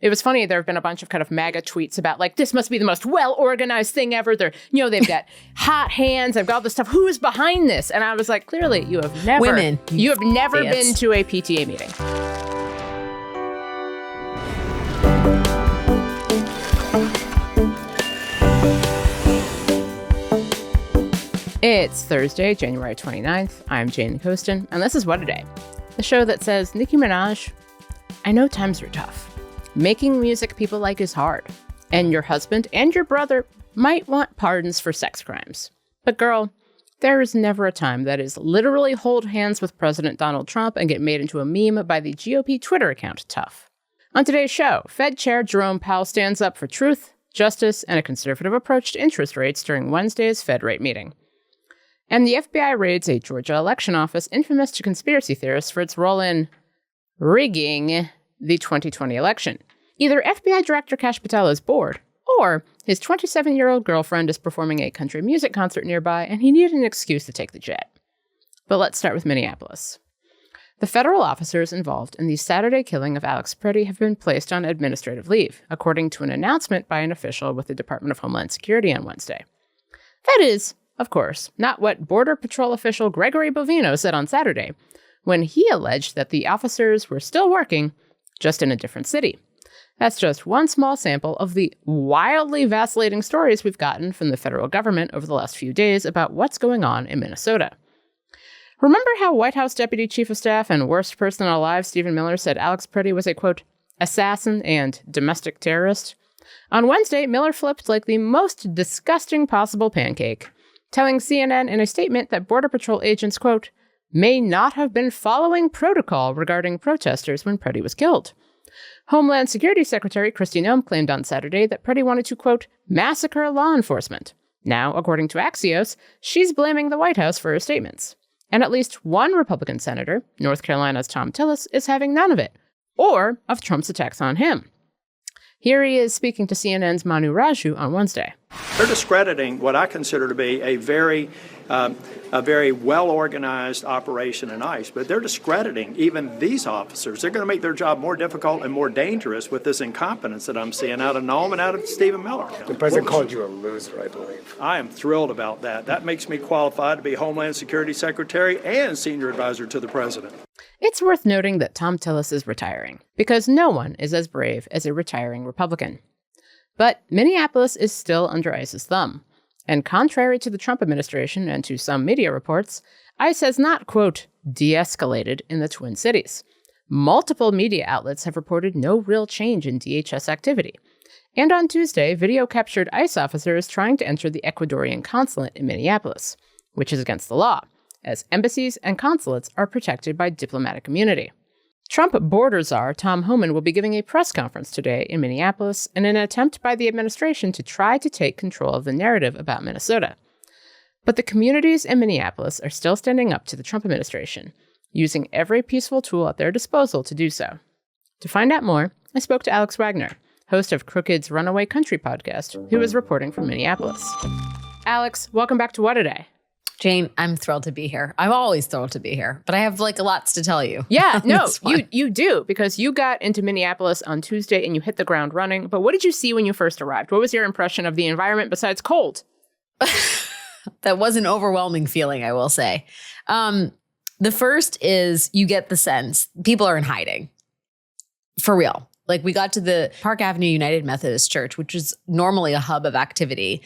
It was funny. There have been a bunch of kind of MAGA tweets about like, this must be the most well-organized thing ever. They're, they've got hot hands. They've got all this stuff. Who is behind this? And I was like, clearly you have never, been to a PTA meeting. It's Thursday, January 29th. I'm Jane Coaston, and this is What a Day, the show that says, Nicki Minaj, I know times are tough. Making music people like is hard, and your husband and your brother might want pardons for sex crimes. But girl, there is never a time that is literally hold hands with President Donald Trump and get made into a meme by the GOP Twitter account tough. On today's show, Fed Chair Jerome Powell stands up for truth, justice, and a conservative approach to interest rates during Wednesday's Fed rate meeting. And the FBI raids a Georgia election office infamous to conspiracy theorists for its role in rigging the 2020 election. Either FBI Director Kash Patel is bored, or his 27-year-old girlfriend is performing a country music concert nearby and he needed an excuse to take the jet. But let's start with Minneapolis. The federal officers involved in the Saturday killing of Alex Pretti have been placed on administrative leave, according to an announcement by an official with the Department of Homeland Security on Wednesday. That is, of course, not what Border Patrol official Gregory Bovino said on Saturday, when he alleged that the officers were still working, just in a different city. That's just one small sample of the wildly vacillating stories we've gotten from the federal government over the last few days about what's going on in Minnesota. Remember how White House Deputy Chief of Staff and worst person alive Stephen Miller said Alex Pretti was a, quote, assassin and domestic terrorist? On Wednesday, Miller flipped like the most disgusting possible pancake, telling CNN in a statement that Border Patrol agents, quote, may not have been following protocol regarding protesters when Pretti was killed. Homeland Security Secretary Kristi Noem claimed on Saturday that Pretti wanted to, quote, massacre law enforcement. Now, according to Axios, she's blaming the White House for her statements. And at least one Republican senator, North Carolina's Thom Tillis, is having none of it, or of Trump's attacks on him. Here he is speaking to CNN's Manu Raju on Wednesday. They're discrediting what I consider to be a very well-organized operation in ICE, but they're discrediting even these officers. They're going to make their job more difficult and more dangerous with this incompetence that I'm seeing out of Noem and out of Stephen Miller. The president called you a loser, I believe. I am thrilled about that. That makes me qualified to be Homeland Security Secretary and Senior Advisor to the President. It's worth noting that Thom Tillis is retiring, because no one is as brave as a retiring Republican. But Minneapolis is still under ICE's thumb. And contrary to the Trump administration and to some media reports, ICE has not, quote, de-escalated in the Twin Cities. Multiple media outlets have reported no real change in DHS activity. And on Tuesday, video captured ICE officers trying to enter the Ecuadorian consulate in Minneapolis, which is against the law, as embassies and consulates are protected by diplomatic immunity. Trump border czar Tom Homan will be giving a press conference today in Minneapolis in an attempt by the administration to try to take control of the narrative about Minnesota. But the communities in Minneapolis are still standing up to the Trump administration, using every peaceful tool at their disposal to do so. To find out more, I spoke to Alex Wagner, host of Crooked's Runaway Country podcast, who is reporting from Minneapolis. Alex, welcome back to What a Day. Jane, I'm thrilled to be here. I'm always thrilled to be here, but I have like lots to tell you. Yeah, no, you do, because you got into Minneapolis on Tuesday and you hit the ground running. But what did you see when you first arrived? What was your impression of the environment besides cold? That was an overwhelming feeling, I will say. The first is you get the sense people are in hiding. For real. Like we got to the Park Avenue United Methodist Church, which is normally a hub of activity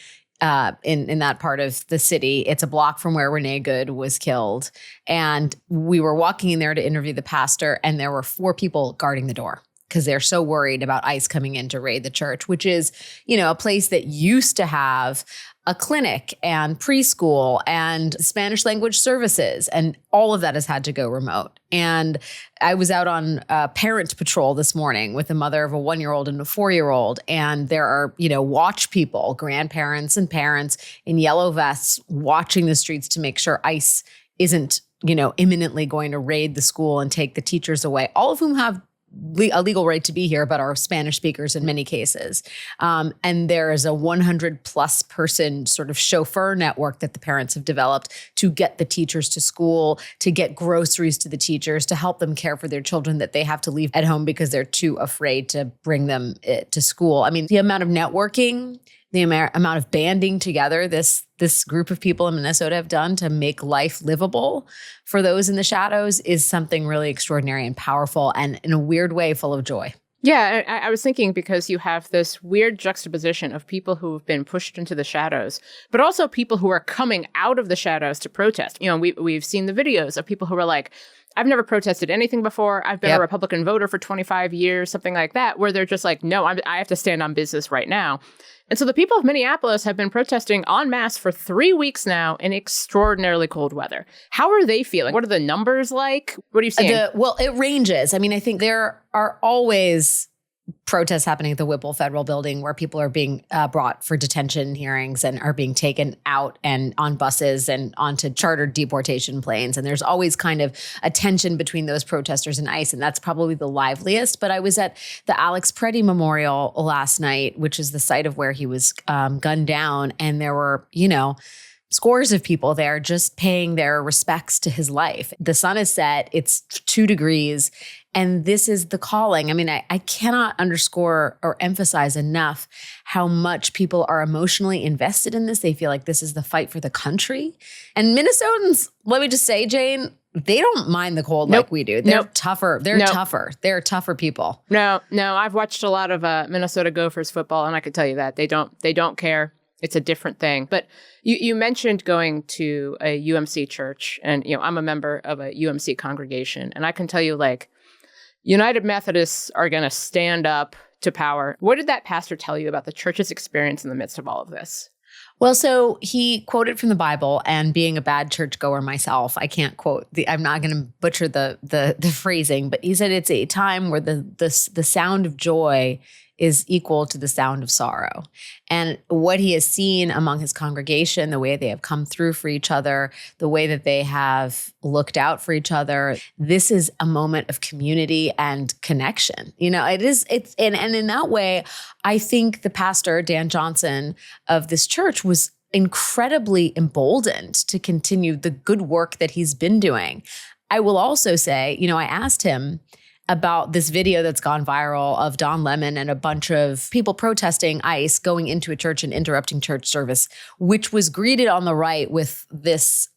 in that part of the city. It's a block from where Renee Good was killed. And we were walking in there to interview the pastor, and there were 4 people guarding the door because they're so worried about ICE coming in to raid the church, which is, a place that used to have a clinic and preschool and Spanish language services, and all of that has had to go remote. And I was out on parent patrol this morning with a mother of a 1-year-old and a 4-year-old, and there are, watch people, grandparents and parents in yellow vests watching the streets to make sure ICE isn't, imminently going to raid the school and take the teachers away, all of whom have a legal right to be here, but are Spanish speakers in many cases. And there is a 100+ person sort of chauffeur network that the parents have developed to get the teachers to school, to get groceries to the teachers, to help them care for their children that they have to leave at home because they're too afraid to bring them to school. I mean, the amount of networking, the amount of banding together this group of people in Minnesota have done to make life livable for those in the shadows is something really extraordinary and powerful, and in a weird way, full of joy. Yeah, I was thinking because you have this weird juxtaposition of people who have been pushed into the shadows, but also people who are coming out of the shadows to protest. You know, we've seen the videos of people who are like, I've never protested anything before. I've been a Republican voter for 25 years, something like that, where they're just like, no, I have to stand on business right now. And so the people of Minneapolis have been protesting en masse for 3 weeks now in extraordinarily cold weather. How are they feeling? What are the numbers like? What are you seeing? Well, it ranges. I mean, I think there are always protests happening at the Whipple Federal Building where people are being brought for detention hearings and are being taken out and on buses and onto chartered deportation planes. And there's always kind of a tension between those protesters and ICE, and that's probably the liveliest. But I was at the Alex Pretti Memorial last night, which is the site of where he was gunned down, and there were, scores of people there just paying their respects to his life. The sun is set, it's 2 degrees, and this is the calling. I mean, I cannot underscore or emphasize enough how much people are emotionally invested in this. They feel like this is the fight for the country. And Minnesotans, let me just say, Jane, they don't mind the cold like we do. They're tougher. They're tougher. They're tougher people. No, I've watched a lot of Minnesota Gophers football, and I can tell you that they don't care. It's a different thing. But you mentioned going to a UMC church, and I'm a member of a UMC congregation, and I can tell you, like, United Methodists are going to stand up to power. What did that pastor tell you about the church's experience in the midst of all of this? Well, so he quoted from the Bible, and being a bad churchgoer myself, I can't quote I'm not going to butcher the phrasing, but he said it's a time where the sound of joy is equal to the sound of sorrow. And what he has seen among his congregation, the way they have come through for each other, the way that they have looked out for each other, this is a moment of community and connection. And in that way, I think the pastor, Dan Johnson, of this church was incredibly emboldened to continue the good work that he's been doing. I will also say, I asked him about this video that's gone viral of Don Lemon and a bunch of people protesting ICE going into a church and interrupting church service, which was greeted on the right with this,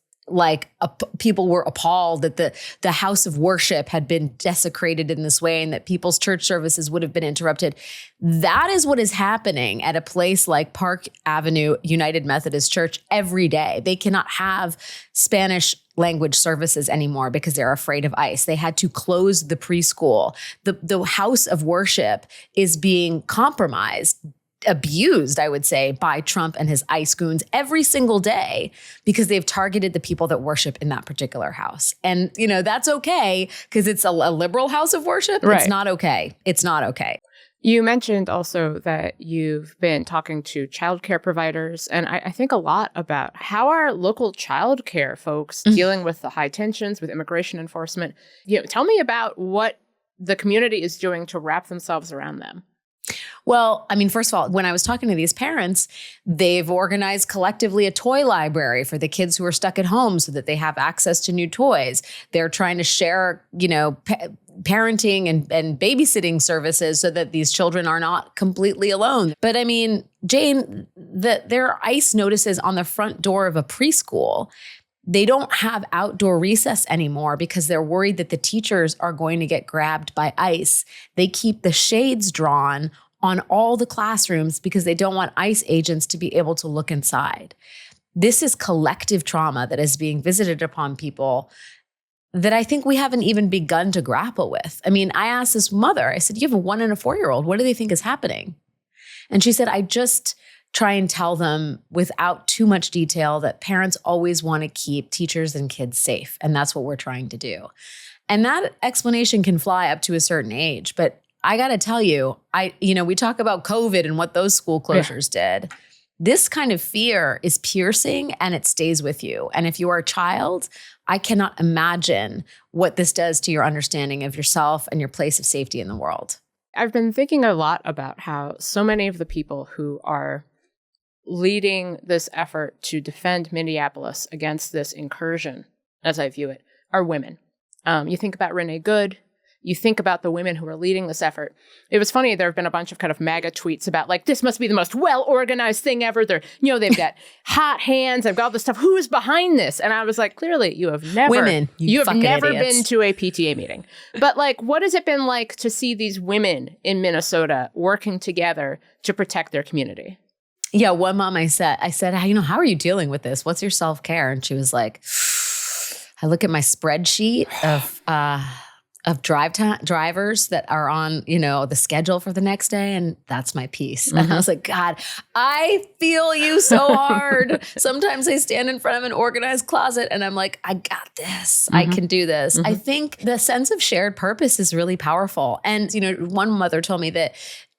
people were appalled that the house of worship had been desecrated in this way and that people's church services would have been interrupted. That is what is happening at a place like Park Avenue United Methodist Church every day. They cannot have Spanish language services anymore because they're afraid of ICE. They had to close the preschool. The house of worship is being compromised, abused, I would say, by Trump and his ICE goons every single day because they've targeted the people that worship in that particular house. And, that's okay because it's a liberal house of worship. Right. It's not okay. It's not okay. You mentioned also that you've been talking to childcare providers, and I think a lot about how are local childcare folks dealing with the high tensions with immigration enforcement. Tell me about what the community is doing to wrap themselves around them. Well, I mean, first of all, when I was talking to these parents, they've organized collectively a toy library for the kids who are stuck at home so that they have access to new toys. They're trying to share, parenting and babysitting services so that these children are not completely alone. But I mean, Jane, there are ICE notices on the front door of a preschool. They don't have outdoor recess anymore because they're worried that the teachers are going to get grabbed by ICE. They keep the shades drawn on all the classrooms because they don't want ICE agents to be able to look inside. This is collective trauma that is being visited upon people that I think we haven't even begun to grapple with. I mean, I asked this mother, I said, you have a 1 and a 4-year-old. What do they think is happening? And she said, I just try and tell them without too much detail that parents always want to keep teachers and kids safe. And that's what we're trying to do. And that explanation can fly up to a certain age. But I got to tell you, we talk about COVID and what those school closures did. this kind of fear is piercing and it stays with you. And if you are a child, I cannot imagine what this does to your understanding of yourself and your place of safety in the world. I've been thinking a lot about how so many of the people who are leading this effort to defend Minneapolis against this incursion, as I view it, are women. You think about Renee Good. You think about the women who are leading this effort. It was funny. There have been a bunch of kind of MAGA tweets about like, this must be the most well-organized thing ever. They're, they've got hot hands. They've got all this stuff. Who is behind this? And I was like, clearly you have never, women, you have never idiots. been to a PTA meeting. But like, what has it been like to see these women in Minnesota working together to protect their community? Yeah, one mom I said, how are you dealing with this? What's your self-care? And she was like, I look at my spreadsheet of drivers that are on, the schedule for the next day. And that's my peace. And I was like, God, I feel you so hard. Sometimes I stand in front of an organized closet and I'm like, I got this. I can do this. I think the sense of shared purpose is really powerful. And, one mother told me that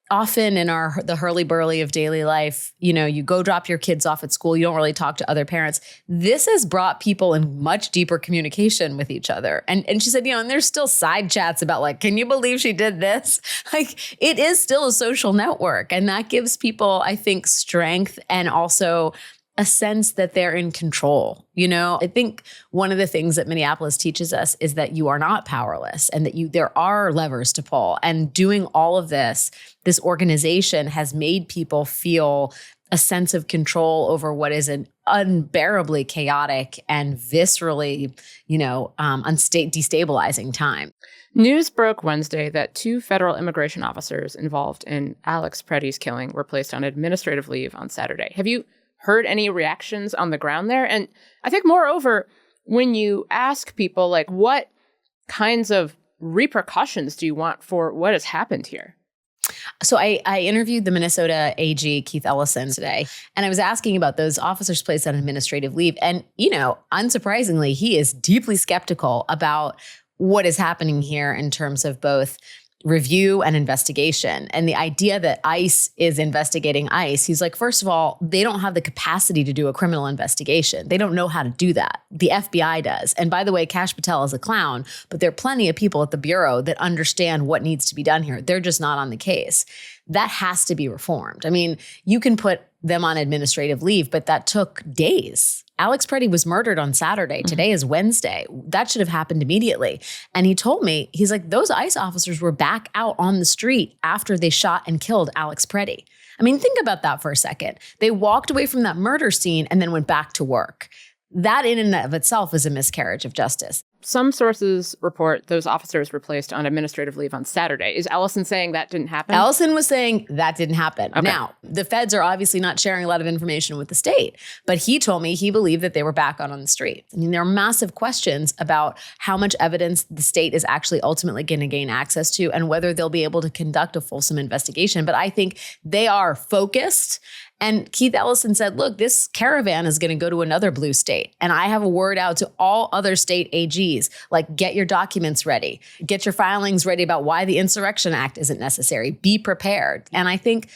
often in the hurly-burly of daily life, you go drop your kids off at school, you don't really talk to other parents. This has brought people in much deeper communication with each other. And she said, and there's still side chats about like, can you believe she did this? Like, it is still a social network. And that gives people, I think, strength and also a sense that they're in control. I think one of the things that Minneapolis teaches us is that you are not powerless and that there are levers to pull. And doing all of this organization has made people feel a sense of control over what is an unbearably chaotic and viscerally, destabilizing time. News broke Wednesday that 2 federal immigration officers involved in Alex Pretti's killing were placed on administrative leave on Saturday. Have you heard any reactions on the ground there? And I think moreover, when you ask people like, what kinds of repercussions do you want for what has happened here? So I interviewed the Minnesota AG, Keith Ellison, today, and I was asking about those officers placed on administrative leave. And, unsurprisingly, he is deeply skeptical about what is happening here in terms of both review and investigation. And the idea that ICE is investigating ICE, he's like, first of all, they don't have the capacity to do a criminal investigation. They don't know how to do that. The FBI does. And by the way, Kash Patel is a clown, but there are plenty of people at the Bureau that understand what needs to be done here. They're just not on the case. That has to be reformed. I mean, you can put them on administrative leave, but that took days. Alex Pretti was murdered on Saturday. Today is Wednesday. That should have happened immediately. And he told me, he's like, those ICE officers were back out on the street after they shot and killed Alex Pretti. I mean, think about that for a second. They walked away from that murder scene and then went back to work. That in and of itself is a miscarriage of justice. Some sources report those officers were placed on administrative leave on Saturday. Is Ellison saying that didn't happen? Ellison was saying that didn't happen. Okay. Now, the feds are obviously not sharing a lot of information with the state, but he told me he believed that they were back on the street. I mean, there are massive questions about how much evidence the state is actually ultimately going to gain access to and whether they'll be able to conduct a fulsome investigation. But I think they are focused. And Keith Ellison said, look, this caravan is going to go to another blue state. And I have a word out to all other state AGs, like get your documents ready, get your filings ready about why the Insurrection Act isn't necessary. Be prepared. And I think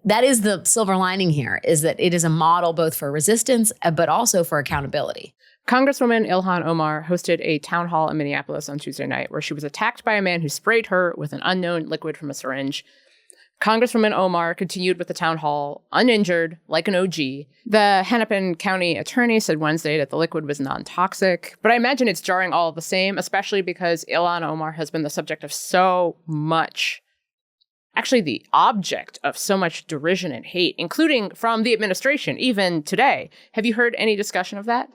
that is the silver lining here, is that it is a model both for resistance, but also for accountability. Congresswoman Ilhan Omar hosted a town hall in Minneapolis on Tuesday night where she was attacked by a man who sprayed her with an unknown liquid from a syringe. Congresswoman Omar continued with the town hall, uninjured, like an OG. The Hennepin County attorney said Wednesday that the liquid was non-toxic, but I imagine it's jarring all the same, especially because Ilhan Omar has been the subject of so much, actually the object of so much derision and hate, including from the administration, even today. Have you heard any discussion of that?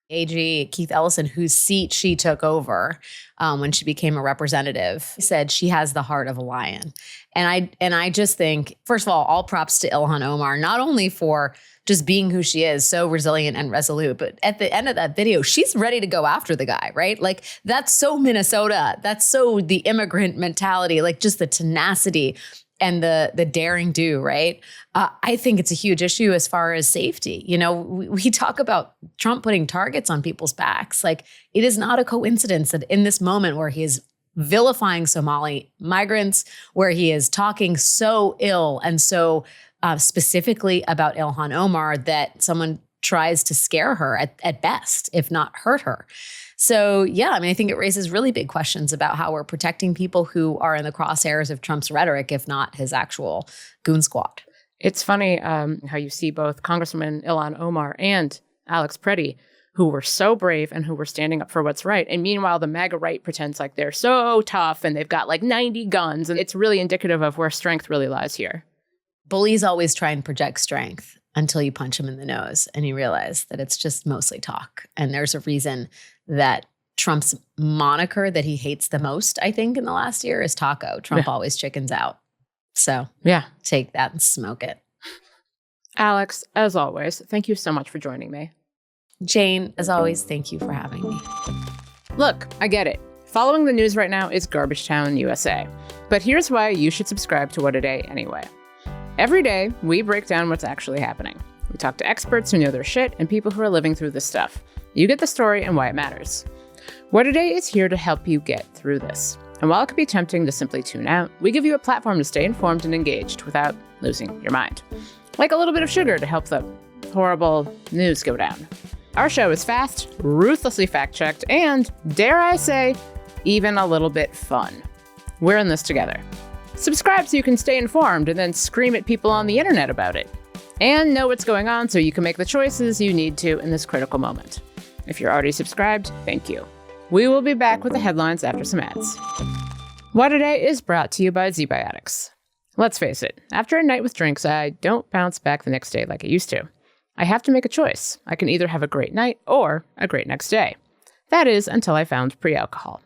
AG Keith Ellison, whose seat she took over when she became a representative, said she has the heart of a lion. And I just think, first of all props to Ilhan Omar, not only for just being who she is, so resilient and resolute, but at the end of that video, she's ready to go after the guy, right? Like, that's so Minnesota. That's so the immigrant mentality, like just the tenacity and the daring do, right? I think it's a huge issue as far as safety. We talk about Trump putting targets on people's backs. Like, it is not a coincidence that in this moment where he is vilifying Somali migrants, where he is talking so ill and so specifically about Ilhan Omar, that someone tries to scare her at best, if not hurt her. So, yeah, I mean, I think it raises really big questions about how we're protecting people who are in the crosshairs of Trump's rhetoric, if not his actual goon squad. It's funny how you see both Congresswoman Ilhan Omar and Alex Pretti, who were so brave and who were standing up for what's right. And meanwhile, the MAGA right pretends like they're so tough and they've got like 90 guns. And it's really indicative of where strength really lies here. Bullies always try and project strength until you punch them in the nose and you realize that it's just mostly talk. And there's a reason that Trump's moniker that he hates the most, I think, in the last year is taco. Trump always chickens out. So take that and smoke it. Alex, as always, thank you so much for joining me. Jane, as always, thank you for having me. Look, I get it. Following the news right now is Garbage Town, USA. But here's why you should subscribe to What A Day anyway. Every day, we break down what's actually happening. We talk to experts who know their shit and people who are living through this stuff. You get the story and why it matters. What A Day is here to help you get through this. And while it can be tempting to simply tune out, we give you a platform to stay informed and engaged without losing your mind. Like a little bit of sugar to help the horrible news go down. Our show is fast, ruthlessly fact-checked, and, dare I say, even a little bit fun. We're in this together. Subscribe so you can stay informed and then scream at people on the internet about it. And know what's going on so you can make the choices you need to in this critical moment. If you're already subscribed, thank you. We will be back with the headlines after some ads. What A Day is brought to you by ZBiotics. Let's face it, after a night with drinks, I don't bounce back the next day like I used to. I have to make a choice. I can either have a great night or a great next day. That is, until I found pre-alcohol.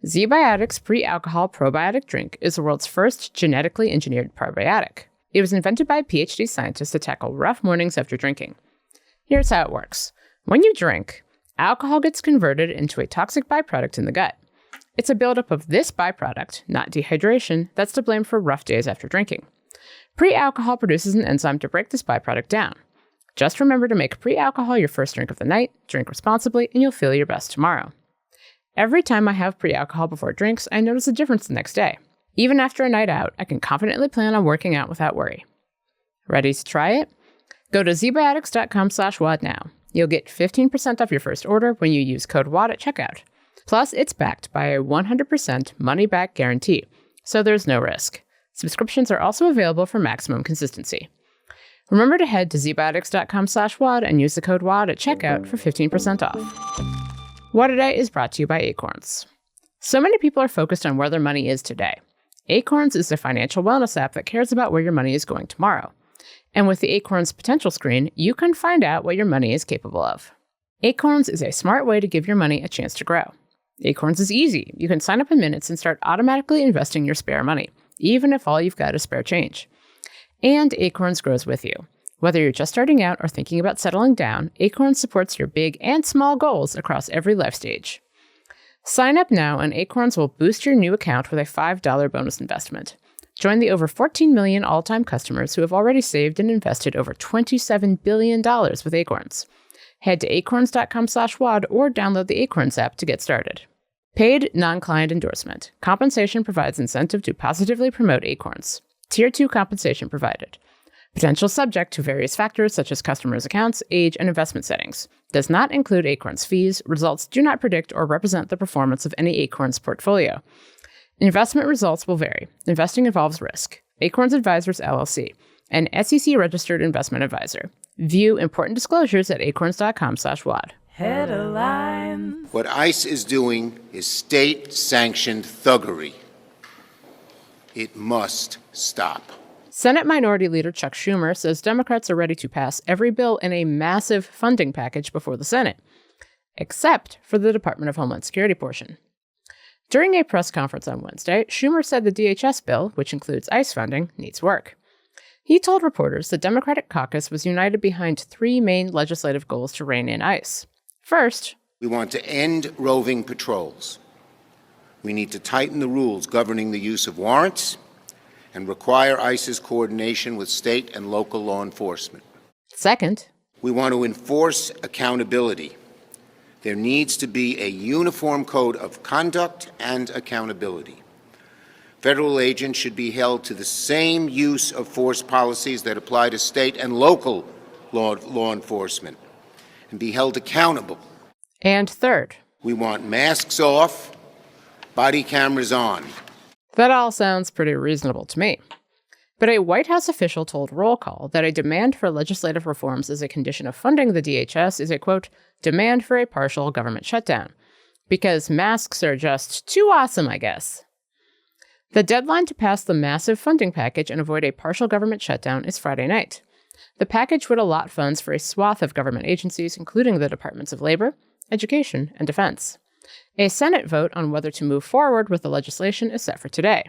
ZBiotics Pre-Alcohol Probiotic Drink is the world's first genetically engineered probiotic. It was invented by PhD scientists to tackle rough mornings after drinking. Here's how it works. When you drink, alcohol gets converted into a toxic byproduct in the gut. It's a buildup of this byproduct, not dehydration, that's to blame for rough days after drinking. Pre-alcohol produces an enzyme to break this byproduct down. Just remember to make pre-alcohol your first drink of the night, drink responsibly, and you'll feel your best tomorrow. Every time I have pre-alcohol before drinks, I notice a difference the next day. Even after a night out, I can confidently plan on working out without worry. Ready to try it? Go to zbiotics.com/WAD now. You'll get 15% off your first order when you use code WAD at checkout. Plus, it's backed by a 100% money-back guarantee, so there's no risk. Subscriptions are also available for maximum consistency. Remember to head to zbiotics.com/WAD and use the code WAD at checkout for 15% off. What A Day is brought to you by Acorns. So many people are focused on where their money is today. Acorns is a financial wellness app that cares about where your money is going tomorrow. And with the Acorns Potential Screen, you can find out what your money is capable of. Acorns is a smart way to give your money a chance to grow. Acorns is easy. You can sign up in minutes and start automatically investing your spare money, even if all you've got is spare change. And Acorns grows with you. Whether you're just starting out or thinking about settling down, Acorns supports your big and small goals across every life stage. Sign up now and Acorns will boost your new account with a $5 bonus investment. Join the over 14 million all-time customers who have already saved and invested over $27 billion with Acorns. Head to acorns.com/WAD or download the Acorns app to get started. Paid non-client endorsement. Compensation provides incentive to positively promote Acorns. Tier 2 compensation provided. Potential subject to various factors such as customers' accounts, age, and investment settings. Does not include Acorns fees. Results do not predict or represent the performance of any Acorns portfolio. Investment results will vary. Investing involves risk. Acorns Advisors, LLC, an SEC-registered investment advisor. View important disclosures at acorns.com/WAD. Headline. What ICE is doing is state-sanctioned thuggery. It must stop. Senate Minority Leader Chuck Schumer says Democrats are ready to pass every bill in a massive funding package before the Senate, except for the Department of Homeland Security portion. During a press conference on Wednesday, Schumer said the DHS bill, which includes ICE funding, needs work. He told reporters the Democratic caucus was united behind three main legislative goals to rein in ICE. First, we want to end roving patrols. We need to tighten the rules governing the use of warrants and require ICE's coordination with state and local law enforcement. Second, we want to enforce accountability. There needs to be a uniform code of conduct and accountability. Federal agents should be held to the same use of force policies that apply to state and local law enforcement and be held accountable. And third, we want masks off, body cameras on. That all sounds pretty reasonable to me. But a White House official told Roll Call that a demand for legislative reforms as a condition of funding the DHS is a, quote, demand for a partial government shutdown. Because masks are just too awesome, I guess. The deadline to pass the massive funding package and avoid a partial government shutdown is Friday night. The package would allot funds for a swath of government agencies, including the Departments of Labor, Education, and Defense. A Senate vote on whether to move forward with the legislation is set for today.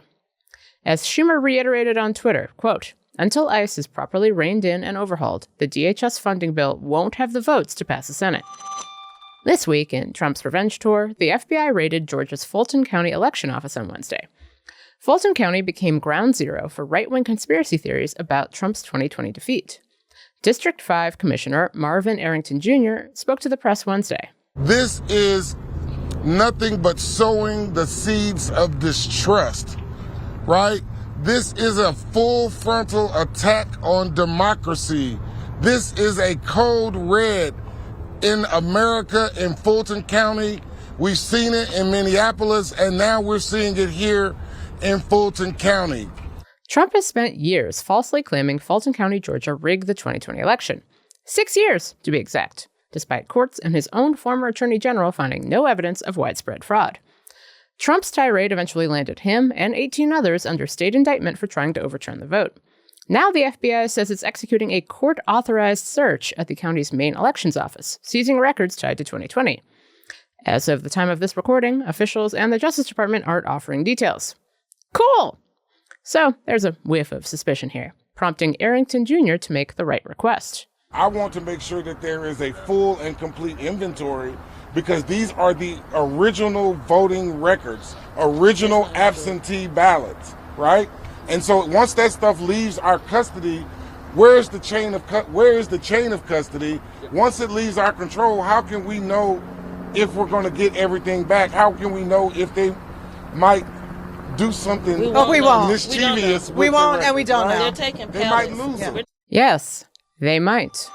As Schumer reiterated on Twitter, quote, until ICE is properly reined in and overhauled, the DHS funding bill won't have the votes to pass the Senate. This week, in Trump's revenge tour, the FBI raided Georgia's Fulton County election office on Wednesday. Fulton County became ground zero for right-wing conspiracy theories about Trump's 2020 defeat. District 5 Commissioner Marvin Arrington Jr. spoke to the press Wednesday. This is nothing but sowing the seeds of distrust, right? This is a full frontal attack on democracy. This is a code red in America, in Fulton County. We've seen it in Minneapolis, and now we're seeing it here in Fulton County. Trump has spent years falsely claiming Fulton County, Georgia rigged the 2020 election. 6 years, to be exact, despite courts and his own former attorney general finding no evidence of widespread fraud. Trump's tirade eventually landed him and 18 others under state indictment for trying to overturn the vote. Now the FBI says it's executing a court-authorized search at the county's main elections office, seizing records tied to 2020. As of the time of this recording, officials and the Justice Department aren't offering details. Cool! So there's a whiff of suspicion here, prompting Arrington Jr. to make the right request. I want to make sure that there is a full and complete inventory because these are the original voting records, original absentee ballots, right? And so once that stuff leaves our custody, where is the chain of custody? Once it leaves our control, how can we know if we're going to get everything back? How can we know if they might do something mischievous? We won't, and we don't know. They're taking They might lose it. Yes, they might.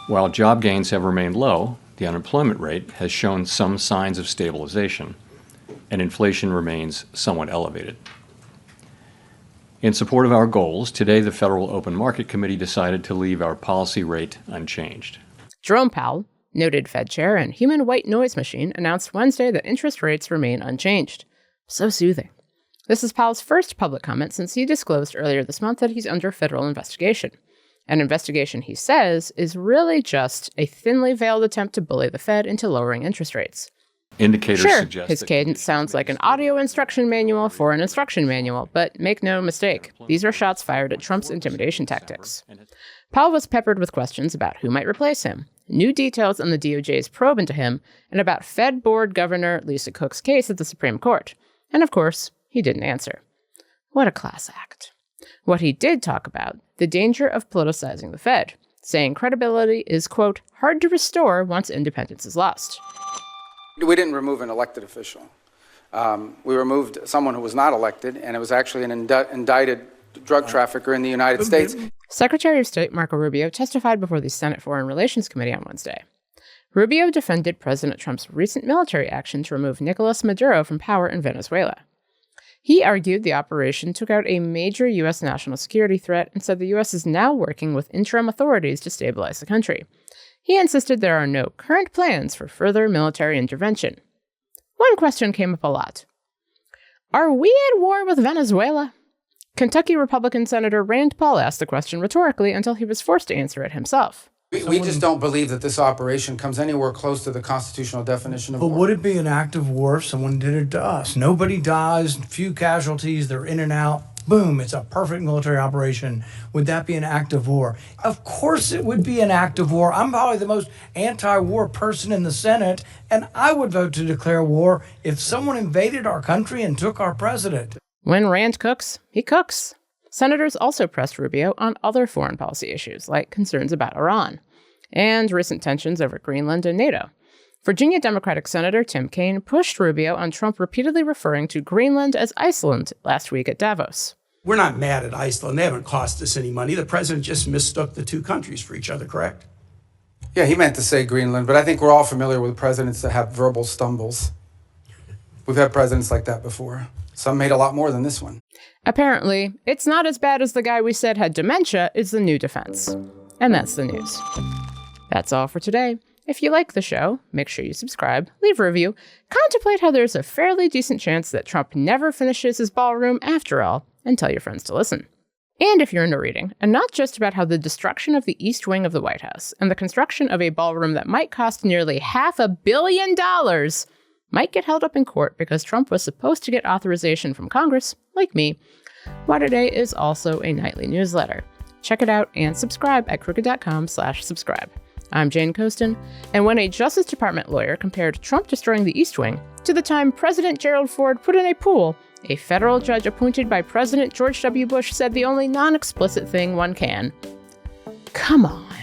While job gains have remained low, the unemployment rate has shown some signs of stabilization, and inflation remains somewhat elevated. In support of our goals, today the Federal Open Market Committee decided to leave our policy rate unchanged. Jerome Powell, noted Fed chair and human white noise machine, announced Wednesday that interest rates remain unchanged. So soothing. This is Powell's first public comment since he disclosed earlier this month that he's under federal investigation. An investigation, he says, is really just a thinly veiled attempt to bully the Fed into lowering interest rates. Indicators suggest his cadence sounds like an audio instruction manual for an instruction manual, but make no mistake, these are shots fired at Trump's intimidation tactics. Powell was peppered with questions about who might replace him, new details on the DOJ's probe into him, and about Fed Board Governor Lisa Cook's case at the Supreme Court. And of course, he didn't answer. What a class act. What he did talk about, the danger of politicizing the Fed, saying credibility is, quote, hard to restore once independence is lost. We didn't remove an elected official. We removed someone who was not elected, and it was actually an indicted drug trafficker in the United States. Secretary of State Marco Rubio testified before the Senate Foreign Relations Committee on Wednesday. Rubio defended President Trump's recent military action to remove Nicolas Maduro from power in Venezuela. He argued the operation took out a major U.S. national security threat and said the U.S. is now working with interim authorities to stabilize the country. He insisted there are no current plans for further military intervention. One question came up a lot. Are we at war with Venezuela? Kentucky Republican Senator Rand Paul asked the question rhetorically until he was forced to answer it himself. We just don't believe that this operation comes anywhere close to the constitutional definition of war. But would it be an act of war if someone did it to us? Nobody dies, few casualties, they're in and out. Boom, it's a perfect military operation. Would that be an act of war? Of course it would be an act of war. I'm probably the most anti-war person in the Senate, and I would vote to declare war if someone invaded our country and took our president. When Rand cooks, he cooks. Senators also pressed Rubio on other foreign policy issues, like concerns about Iran, and recent tensions over Greenland and NATO. Virginia Democratic Senator Tim Kaine pushed Rubio on Trump repeatedly referring to Greenland as Iceland last week at Davos. We're not mad at Iceland. They haven't cost us any money. The president just mistook the two countries for each other, correct? Yeah, he meant to say Greenland, but I think we're all familiar with presidents that have verbal stumbles. We've had presidents like that before. Some made a lot more than this one. Apparently, it's not as bad as the guy we said had dementia is the new defense. And that's the news. That's all for today. If you like the show, make sure you subscribe, leave a review, contemplate how there's a fairly decent chance that Trump never finishes his ballroom after all, and tell your friends to listen. And if you're into reading, and not just about how the destruction of the East Wing of the White House and the construction of a ballroom that might cost nearly $500 million might get held up in court because Trump was supposed to get authorization from Congress, like me, What Today is also a nightly newsletter. Check it out and subscribe at crooked.com/subscribe. I'm Jane Coaston, and when a Justice Department lawyer compared Trump destroying the East Wing to the time President Gerald Ford put in a pool, a federal judge appointed by President George W. Bush said the only non-explicit thing one can. Come on.